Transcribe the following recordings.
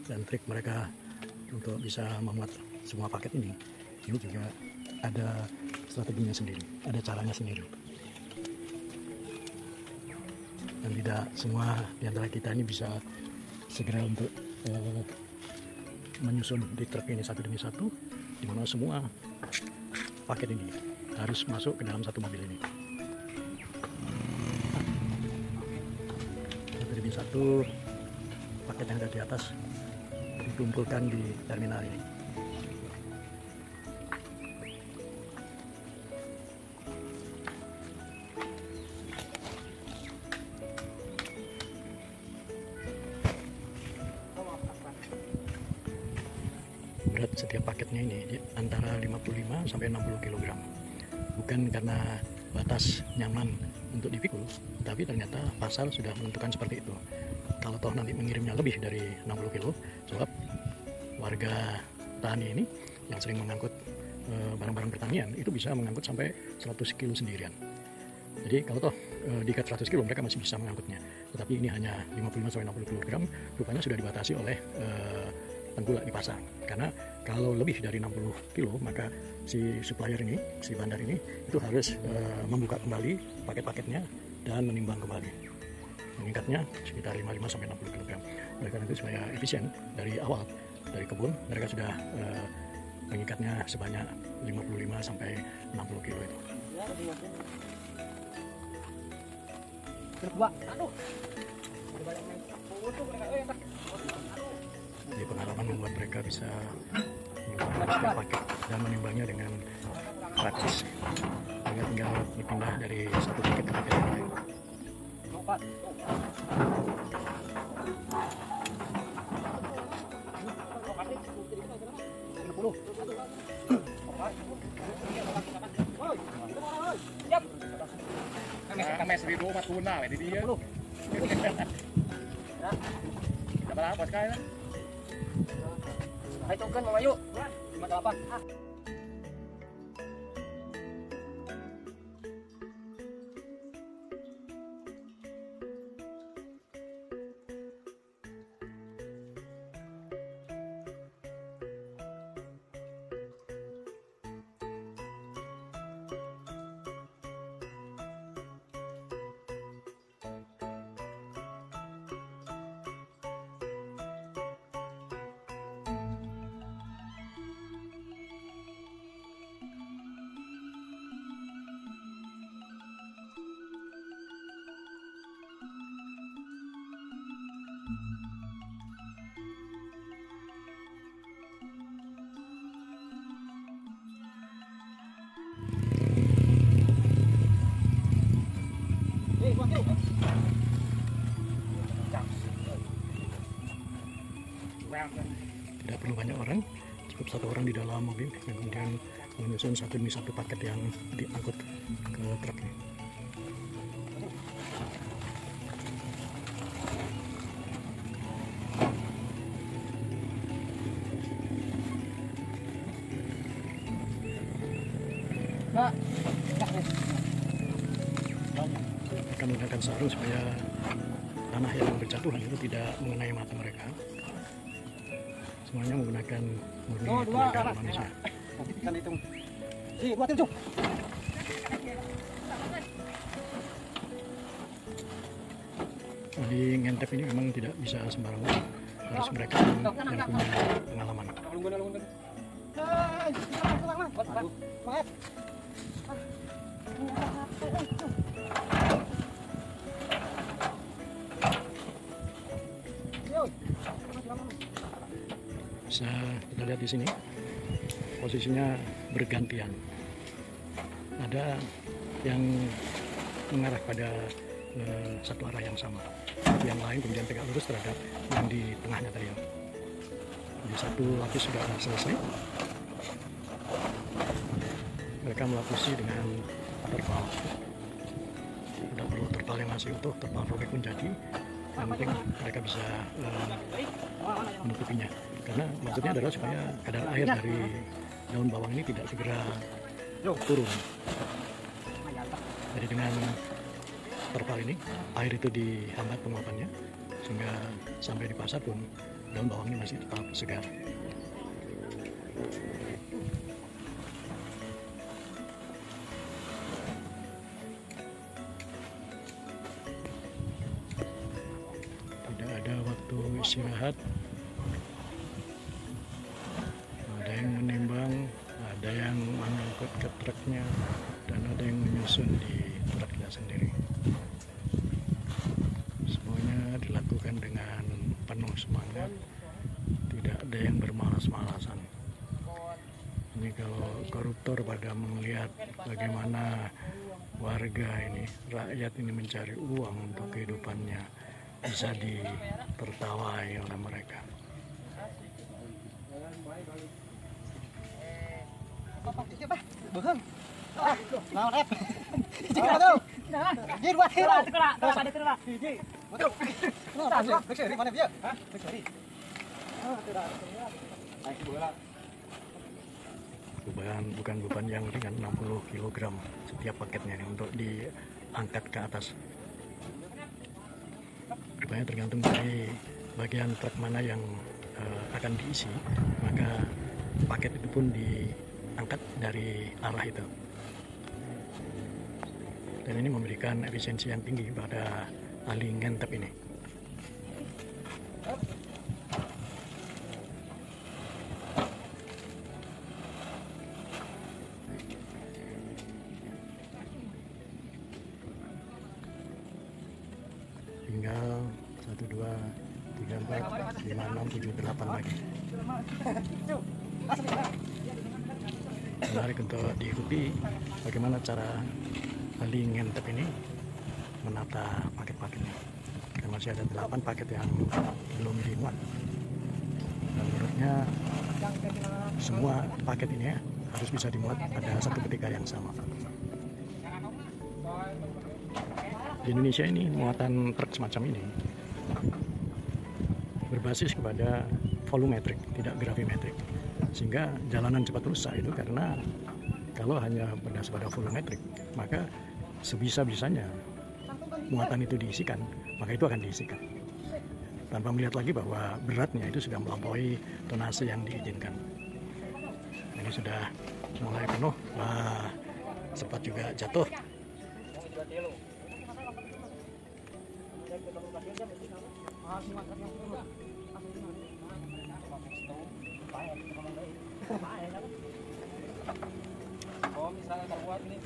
Dan trik mereka untuk bisa memuat semua paket ini juga ada strateginya sendiri, ada caranya sendiri. Dan tidak semua di antara kita ini bisa segera untuk menyusun di truk ini satu demi satu, di mana semua paket ini harus masuk ke dalam satu mobil ini. Satu demi satu paket yang ada di atas dikumpulkan di terminal ini. Berat setiap paketnya ini antara 55 sampai 60 kg. Bukan karena batas nyaman untuk dipikul, tapi ternyata pasar sudah menentukan seperti itu. Kalau toh nanti mengirimnya lebih dari 60 kg, sebab warga tani ini yang sering mengangkut barang-barang pertanian itu bisa mengangkut sampai 100 kg sendirian. Jadi kalau toh diikat 100 kg mereka masih bisa mengangkutnya. Tetapi ini hanya 55 sampai 60 kg, rupanya sudah dibatasi oleh tengkulak di pasar. Karena kalau lebih dari 60 kilo maka si supplier ini, si bandar ini itu harus membuka kembali paket-paketnya dan menimbang kembali. Meningkatnya sekitar 55 sampai 60 kg. Oleh karena itu supaya efisien dari awal dari kebun mereka sudah mengikatnya sebanyak 55 sampai 60 kilo itu. Jadi pengalaman membuat mereka bisa setiap paket dan menimbangnya dengan praktis. Mereka tinggal dipindah dari satu paket ke paket yang lain. Kami seribu mat tuna di dia. Berapa sekali lah? Ayo kan Mama yuk. 58. Tidak perlu banyak orang, cukup satu orang di dalam mobil yang kemudian menyusun satu demi satu paket yang diangkut ke truk ini. Mereka menggunakan sarung supaya tanah yang berjatuhan itu tidak mengenai mata mereka. Semuanya menggunakan murni tenaga manusia. Di ngentep ini memang tidak bisa sembarangan, harus mereka yang punya pengalaman. Bisa kita lihat di sini posisinya bergantian. Ada yang mengarah pada satu arah yang sama, yang lain kemudian tegak lurus terhadap yang di tengahnya tadi. Jadi satu lapis sudah selesai, mereka melapisi dengan terpal. Tidak perlu terpal yang masih utuh, terpal robek pun jadi. Yang penting mereka bisa menutupinya, karena maksudnya adalah supaya kadar air dari daun bawang ini tidak segera turun. Jadi dengan terpal ini air itu dihambat penguapannya, sehingga sampai di pasar pun daun bawangnya masih tetap segar. Tidak ada waktu istirahat. Ada yang menimbang, ada yang mengangkut ke truknya, dan ada yang menyusun di truknya sendiri. Semuanya dilakukan dengan penuh semangat, tidak ada yang bermalas-malasan. Ini kalau koruptor pada melihat bagaimana warga ini, rakyat ini mencari uang untuk kehidupannya, bisa ditertawai oleh mereka. Bukan beban yang ringan, 60 kg setiap paketnya ini untuk diangkat ke atas. Rupanya tergantung dari bagian truk mana yang akan diisi, maka paket itu pun diangkat dari arah itu. Dan ini memberikan efisiensi yang tinggi pada ahli ngentep ini. Tinggal 1, 2, 3, 4, 5, 6, 7, 8 lagi. Menarik untuk diikuti bagaimana cara ahli ngentep ini menata paket-paketnya. Dan masih ada 8 paket yang belum dimuat. Dan menurutnya semua paket ini harus bisa dimuat pada satu ketika yang sama. Di Indonesia ini muatan truk semacam ini berbasis kepada volumetrik, tidak gravimetrik, sehingga jalanan cepat rusak itu karena kalau hanya berdasar pada volumetrik, maka sebisa-bisanya muatan itu diisikan, maka itu akan diisikan tanpa melihat lagi bahwa beratnya itu sudah melampaui tonase yang diizinkan. Ini sudah mulai penuh, wah sempat juga jatuh. Oh, misalnya terbuat ini.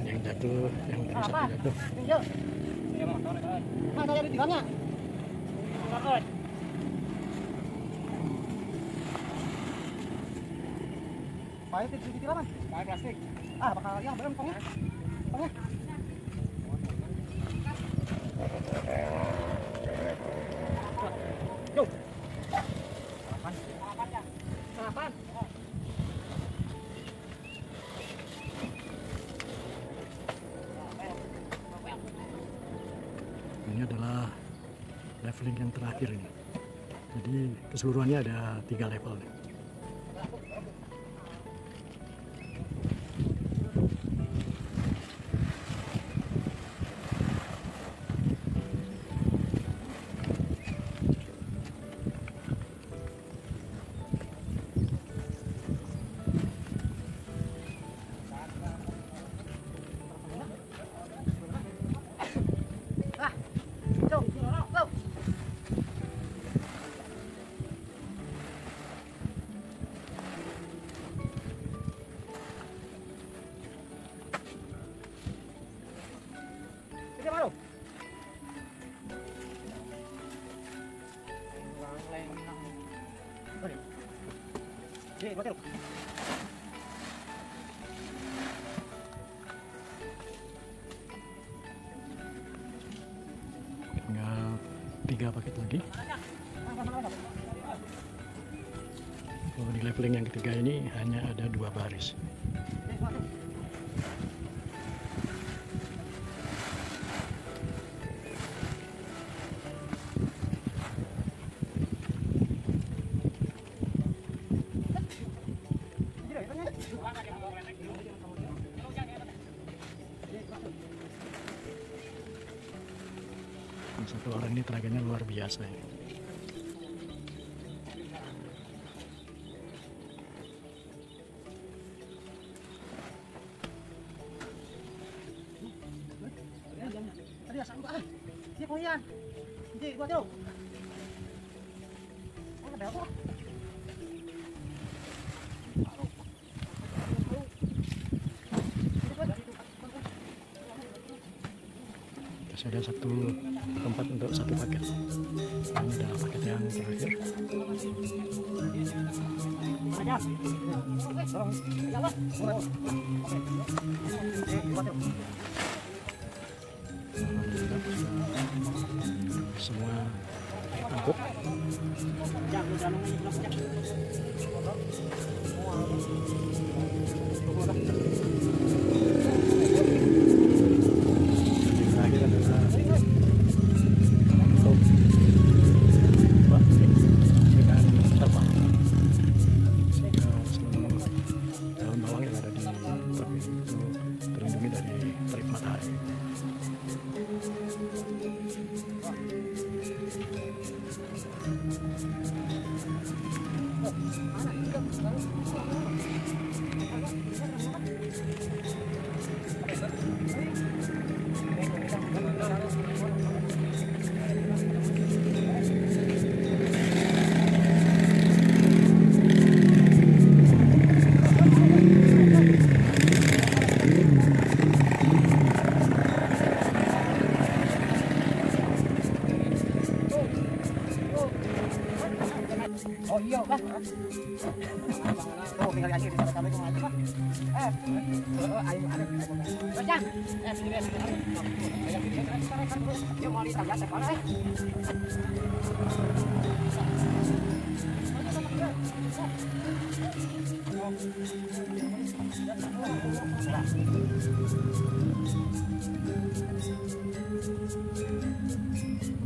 Yang jatuh, yang tadi satu jatuh. Mana ada di dalamnya? Pakai di dalam. Pakai plastik. Ah, bakal yang belum pokoknya. Pokoknya. Yo. Sarapan. Ini adalah leveling yang terakhir ini. Jadi keseluruhannya ada 3 level nih. Tinggal 3 paket lagi. Kalau di leveling yang ketiga ini hanya ada 2 baris. Satu orang ini tenaganya luar biasa ya. Tadi asal enggak ah. Dia koyan. Jadi gua tahu. Oh, ada apa? Masih ada satu tempat untuk satu paket. Ini adalah paket yang terakhir. Aja. Ya, Bos. Gua tahu. Alhamdulillah sudah semua angkut. Yang terakhir adalah untuk plastik dengan terpal, sehingga seluruh daun bawang yang ada di truk itu terlindungi dari terik matahari. Oh iya, Bang. Oh, tinggal aja di sana sampai kemana, Pak? Ayo ada. Bajang. Sini. Ayo kita mau lihat ya, sekolah.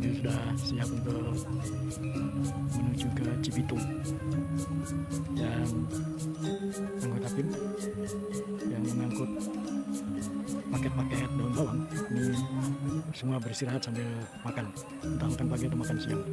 Ini sudah siap untuk menuju ke Cibitung, dan anggota tim yang mengangkut paket-paket daun bawang ini semua beristirahat sambil makan, entah makan pagi atau makan siang.